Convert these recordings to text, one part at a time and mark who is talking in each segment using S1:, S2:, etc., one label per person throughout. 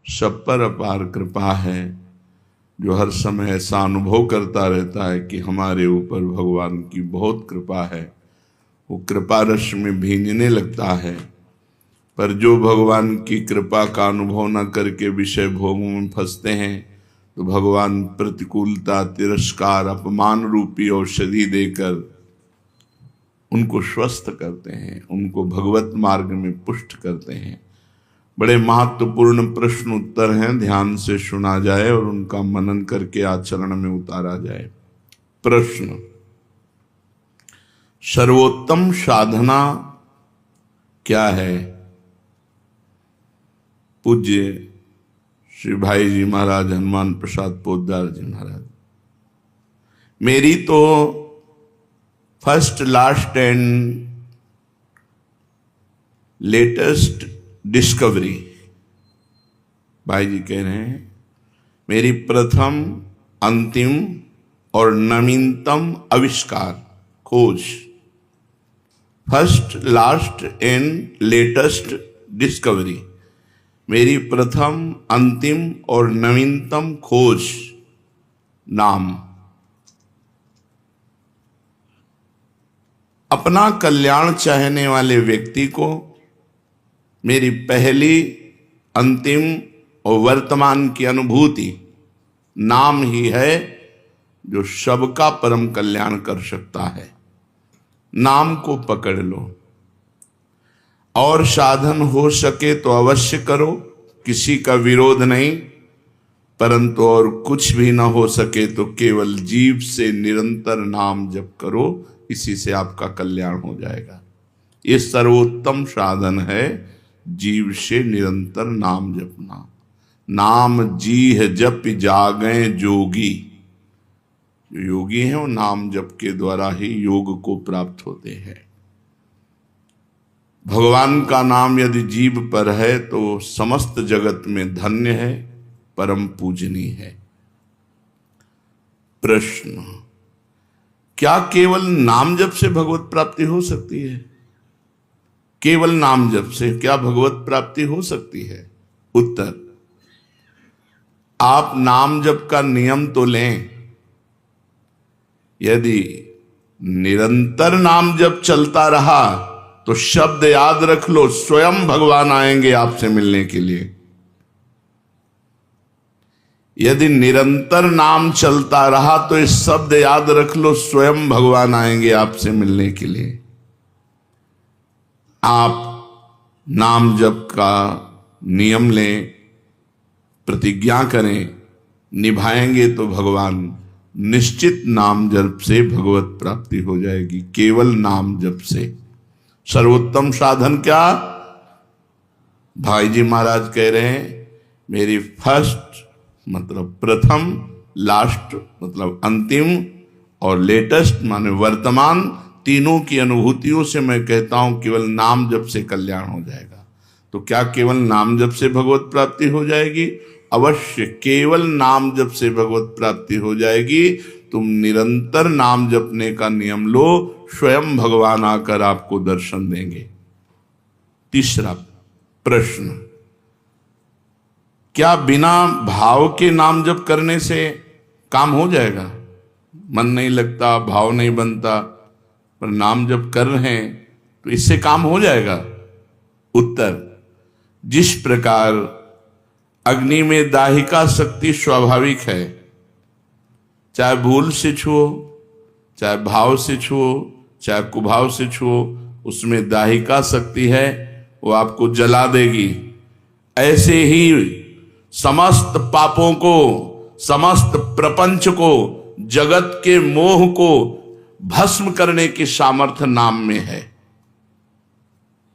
S1: सब पर अपार कृपा है, जो हर समय ऐसा अनुभव करता रहता है कि हमारे ऊपर भगवान की बहुत कृपा है, वो कृपा रस में भींजने लगता है। पर जो भगवान की कृपा का अनुभव न करके विषय भोगों में फंसते हैं, तो भगवान प्रतिकूलता, तिरस्कार, अपमान रूपी औषधि देकर उनको स्वस्थ करते हैं, उनको भगवत मार्ग में पुष्ट करते हैं। बड़े महत्वपूर्ण प्रश्न उत्तर हैं, ध्यान से सुना जाए और उनका मनन करके आचरण में उतारा जाए। प्रश्न, सर्वोत्तम साधना क्या है? पूज्य श्री भाई जी महाराज हनुमान प्रसाद पोद्दार जी महाराज, मेरी तो first, last and latest discovery, भाई जी कह रहे हैं, मेरी प्रथम, अंतिम और नवीनतम आविष्कार, खोज, first, last and latest discovery, मेरी प्रथम, अंतिम और नवीनतम खोज, नाम। अपना कल्याण चाहने वाले व्यक्ति को मेरी पहली, अंतिम और वर्तमान की अनुभूति नाम ही है, जो सबका परम कल्याण कर सकता है। नाम को पकड़ लो, और साधन हो सके तो अवश्य करो, किसी का विरोध नहीं, परंतु और कुछ भी ना हो सके तो केवल जीव से निरंतर नाम जप करो, इसी से आपका कल्याण हो जाएगा। ये सर्वोत्तम साधन है, जीव से निरंतर नाम जपना। नाम जीह जप जागें जोगी, जो योगी हैं वो नाम जप के द्वारा ही योग को प्राप्त होते हैं। भगवान का नाम यदि जीव पर है तो समस्त जगत में धन्य है, परम पूजनीय है। प्रश्न, क्या केवल नाम जप से भगवत प्राप्ति हो सकती है? केवल नाम जप से क्या भगवत प्राप्ति हो सकती है? उत्तर, आप नाम जप का नियम तो लें, यदि निरंतर नाम जप चलता रहा तो शब्द याद रख लो, स्वयं भगवान आएंगे आपसे मिलने के लिए। यदि निरंतर नाम चलता रहा तो इस शब्द याद रख लो, स्वयं भगवान आएंगे आपसे मिलने के लिए। आप नाम जप का नियम लें, प्रतिज्ञा करें, निभाएंगे तो भगवान निश्चित नाम जप से भगवत प्राप्ति हो जाएगी, केवल नाम जप से। सर्वोत्तम साधन क्या? भाई जी महाराज कह रहे हैं, मेरी फर्स्ट मतलब प्रथम, लास्ट मतलब अंतिम और लेटेस्ट माने वर्तमान, तीनों की अनुभूतियों से मैं कहता हूं केवल नाम जप से कल्याण हो जाएगा। तो क्या केवल नाम जप से भगवत प्राप्ति हो जाएगी? अवश्य केवल नाम जप से भगवत प्राप्ति हो जाएगी। तुम निरंतर नाम जपने का नियम लो, स्वयं भगवान आकर आपको दर्शन देंगे। तीसरा प्रश्न, क्या बिना भाव के नाम जप करने से काम हो जाएगा? मन नहीं लगता, भाव नहीं बनता, पर नाम जप कर रहे हैं तो इससे काम हो जाएगा? उत्तर, जिस प्रकार अग्नि में दाहिका शक्ति स्वाभाविक है, चाहे भूल से छुओ, चाहे भाव से छुओ, चाहे कुभाव से छुओ, उसमें दाहिका शक्ति है, वो आपको जला देगी। ऐसे ही समस्त पापों को, समस्त प्रपंच को, जगत के मोह को भस्म करने की सामर्थ्य नाम में है।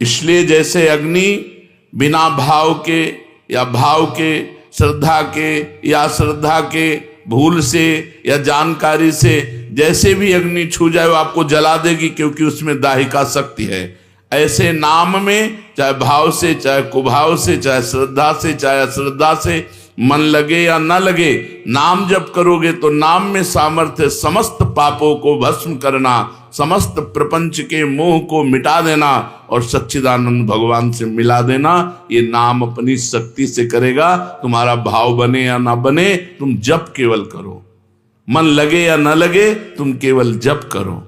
S1: इसलिए जैसे अग्नि बिना भाव के या भाव के, श्रद्धा के या श्रद्धा के, भूल से या जानकारी से, जैसे भी अग्नि छू जाए वो आपको जला देगी, क्योंकि उसमें दाहिका शक्ति है। ऐसे नाम में चाहे भाव से, चाहे कुभाव से, चाहे श्रद्धा से, चाहे अश्रद्धा से, मन लगे या न लगे, नाम जप करोगे तो नाम में सामर्थ्य समस्त पापों को भस्म करना, समस्त प्रपंच के मोह को मिटा देना और सच्चिदानंद भगवान से मिला देना, ये नाम अपनी शक्ति से करेगा। तुम्हारा भाव बने या ना बने, तुम जप केवल करो, मन लगे या ना लगे, तुम केवल जप करो।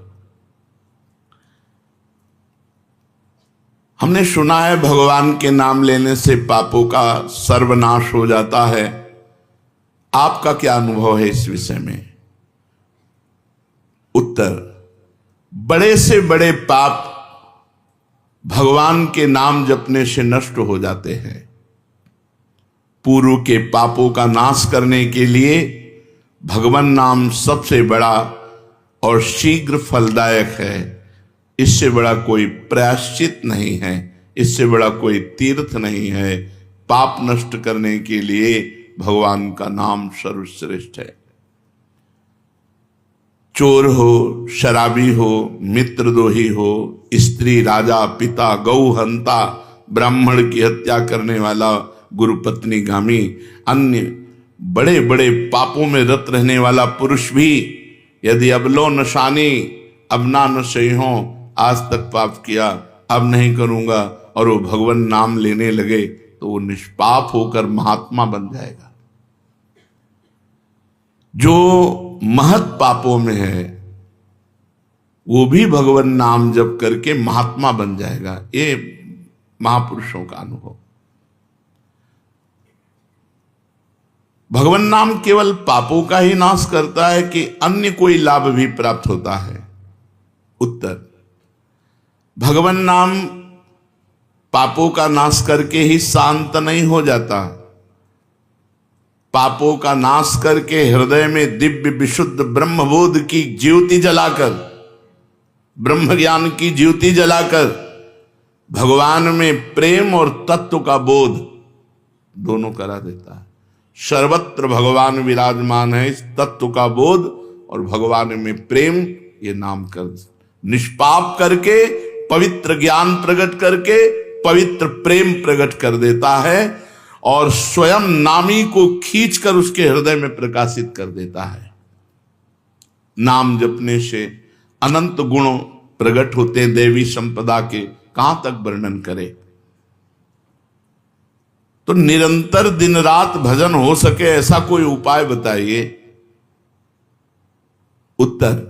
S1: हमने सुना है भगवान के नाम लेने से पापों का सर्वनाश हो जाता है। आपका क्या अनुभव है इस विषय में? उत्तर, बड़े से बड़े पाप भगवान के नाम जपने से नष्ट हो जाते हैं। पूर्व के पापों का नाश करने के लिए भगवान नाम सबसे बड़ा और शीघ्र फलदायक है। इससे बड़ा कोई प्रायश्चित नहीं है, इससे बड़ा कोई तीर्थ नहीं है। पाप नष्ट करने के लिए भगवान का नाम सर्वश्रेष्ठ है। चोर हो, शराबी हो, मित्रद्रोही हो, स्त्री, राजा, पिता, गौ हंता, ब्राह्मण की हत्या करने वाला, गुरुपत्नी गामी, अन्य बड़े बड़े पापों में रत रहने वाला पुरुष भी यदि अबलो नशानी, अब ना नशे हो, आज तक पाप किया अब नहीं करूंगा, और वो भगवान नाम लेने लगे तो वो निष्पाप होकर महात्मा बन जाएगा। जो महत पापों में है वो भी भगवान नाम जप करके महात्मा बन जाएगा। ये महापुरुषों का अनुभव। भगवान नाम केवल पापों का ही नाश करता है कि अन्य कोई लाभ भी प्राप्त होता है? उत्तर, भगवान नाम पापों का नाश करके ही शांत नहीं हो जाता। पापों का नाश करके हृदय में दिव्य विशुद्ध ब्रह्मबोध की ज्योति जलाकर, ब्रह्म ज्ञान की ज्योति जलाकर भगवान में प्रेम और तत्व का बोध दोनों करा देता है। सर्वत्र भगवान विराजमान है, इस तत्व का बोध और भगवान में प्रेम, ये नाम कर निष्पाप करके, पवित्र ज्ञान प्रकट करके पवित्र प्रेम प्रकट कर देता है और स्वयं नामी को खींचकर उसके हृदय में प्रकाशित कर देता है। नाम जपने से अनंत गुण प्रकट होते हैं देवी संपदा के, कहां तक वर्णन करें। तो निरंतर दिन रात भजन हो सके ऐसा कोई उपाय बताइए। उत्तर,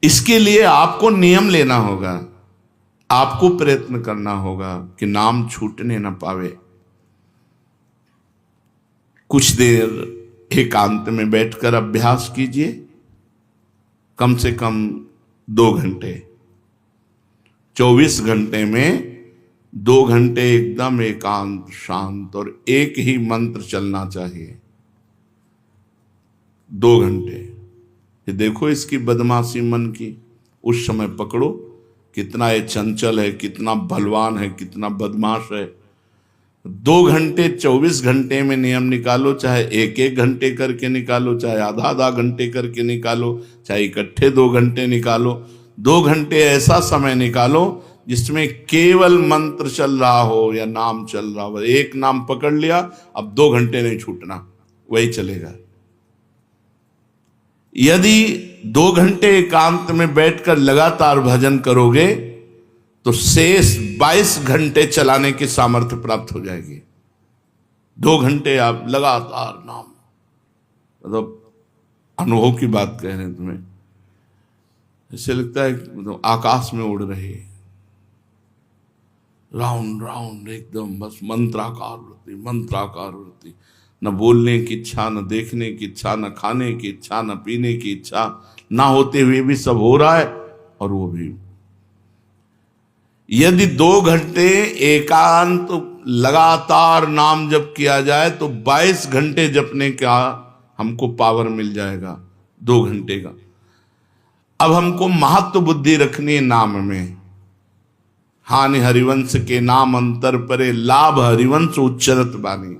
S1: इसके लिए आपको नियम लेना होगा, आपको प्रयत्न करना होगा कि नाम छूटने न पावे। कुछ देर एकांत में बैठकर अभ्यास कीजिए, कम से कम 2 घंटे। 24 घंटे में 2 घंटे एकदम एकांत शांत और एक ही मंत्र चलना चाहिए। 2 घंटे। ये देखो इसकी बदमाशी मन की, उस समय पकड़ो कितना ये चंचल है, कितना बलवान है, कितना बदमाश है। 2 घंटे 24 घंटे में नियम निकालो, चाहे 1-1 घंटे करके निकालो, चाहे आधा घंटे करके निकालो, चाहे इकट्ठे 2 घंटे निकालो। 2 घंटे ऐसा समय निकालो जिसमें केवल मंत्र चल रहा हो या नाम चल रहा हो। एक नाम पकड़ लिया, अब 2 घंटे नहीं छूटना, वही चलेगा। यदि 2 घंटे एकांत में बैठकर लगातार भजन करोगे तो शेष 22 घंटे चलाने की सामर्थ्य प्राप्त हो जाएगी। 2 घंटे आप लगातार नाम, मतलब अनुभव की बात कह रहे हैं तुम्हें, ऐसे लगता है मतलब आकाश में उड़ रही, राउंड राउंड एकदम, बस मंत्राकार वृत्ति, न बोलने की इच्छा, न देखने की इच्छा, न खाने की इच्छा, न पीने की इच्छा, ना होते हुए भी सब हो रहा है। और वो भी यदि 2 घंटे एकांत लगातार नाम जप किया जाए तो 22 घंटे जपने का हमको पावर मिल जाएगा 2 घंटे का। अब हमको महत्व बुद्धि रखनी है नाम में। हानि हरिवंश के नाम अंतर परे, लाभ हरिवंश उच्चरत बानी।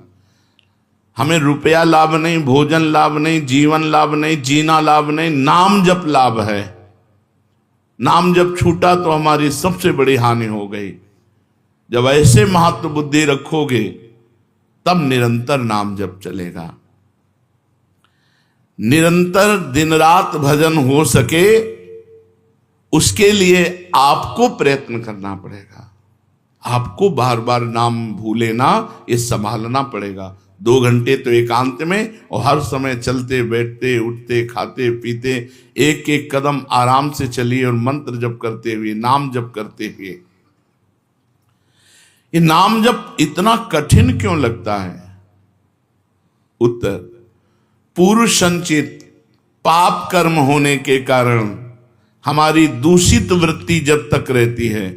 S1: हमें रुपया लाभ नहीं, भोजन लाभ नहीं, जीवन लाभ नहीं, जीना लाभ नहीं, नाम जप लाभ है। नाम जब छूटा तो हमारी सबसे बड़ी हानि हो गई। जब ऐसे महत्व बुद्धि रखोगे तब निरंतर नाम जप चलेगा। निरंतर दिन रात भजन हो सके उसके लिए आपको प्रयत्न करना पड़ेगा। आपको बार बार नाम भूले ना, ये संभालना पड़ेगा। 2 घंटे तो एकांत में, और हर समय चलते बैठते उठते खाते पीते एक एक कदम आराम से चलिए, और मंत्र जप करते हुए, नाम जप करते हुए। ये नाम जप इतना कठिन क्यों लगता है? उत्तर, पूर्व संचित पाप कर्म होने के कारण हमारी दूषित वृत्ति जब तक रहती है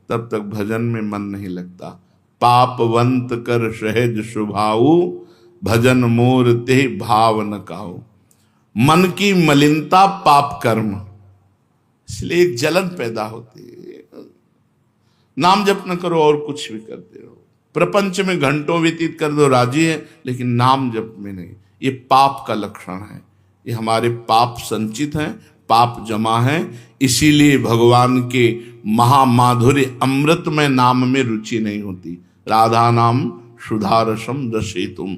S1: तब तक भजन में मन नहीं लगता। पापवंत कर सहज स्वभाऊ, भजन मोर ते भाव न काऊ। मन की मलिनता पाप कर्म, इसलिए एक जलन पैदा होती है। नाम जप न करो और कुछ भी करते रहो, प्रपंच में घंटों व्यतीत कर दो, राजी है, लेकिन नाम जप में नहीं। ये पाप का लक्षण है। ये हमारे पाप संचित हैं, पाप जमा है। इसीलिए भगवान के महामाधुर्य अमृत में नाम में रुचि नहीं होती। राधा नाम सुधारसम दशेतुम,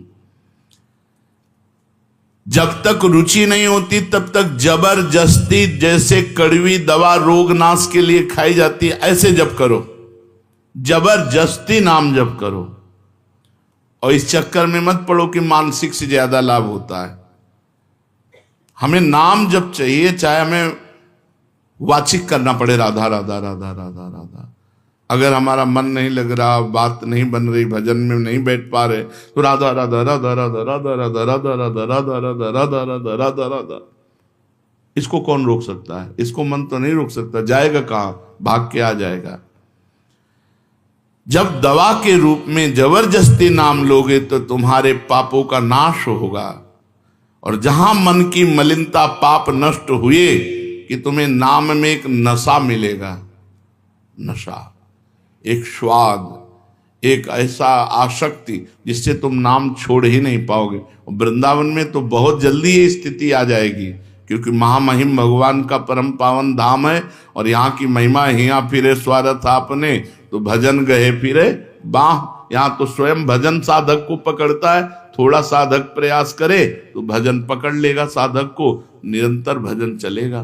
S1: जब तक रुचि नहीं होती तब तक जबरदस्ती, जैसे कड़वी दवा रोग नाश के लिए खाई जाती है, ऐसे जप करो, जबरदस्ती नाम जप करो। और इस चक्कर में मत पड़ो कि मानसिक से ज्यादा लाभ होता है। हमें नाम जप चाहिए, चाहे हमें वाचिक करना पड़े, राधा राधा राधा राधा राधा। अगर हमारा मन नहीं लग रहा, बात नहीं बन रही, भजन में नहीं बैठ पा रहे, तो राधा राधा राधा राधा राधा राधा राधा राधा राधा राधा राधा राधा राधा राधा। इसको कौन रोक सकता है? इसको मन तो नहीं रोक सकता, जाएगा कहां? भाग के आ जाएगा। जब दवा के रूप में जबरदस्ती नाम लोगे तो तुम्हारे पापों का नाश होगा। और जहां मन की मलिनता पाप नष्ट हुए कि तुम्हें नाम में एक नशा मिलेगा, नशा, एक स्वाद, एक ऐसा आसक्ति जिससे तुम नाम छोड़ ही नहीं पाओगे। और वृंदावन में तो बहुत जल्दी ये स्थिति आ जाएगी, क्योंकि महामहिम भगवान का परम पावन धाम है। और यहाँ की महिमा, हिया फिरे स्वार्थ आपने, तो भजन गए फिरे बाह। यहाँ तो स्वयं भजन साधक को पकड़ता है। थोड़ा साधक प्रयास करे तो भजन पकड़ लेगा साधक को, निरंतर भजन चलेगा।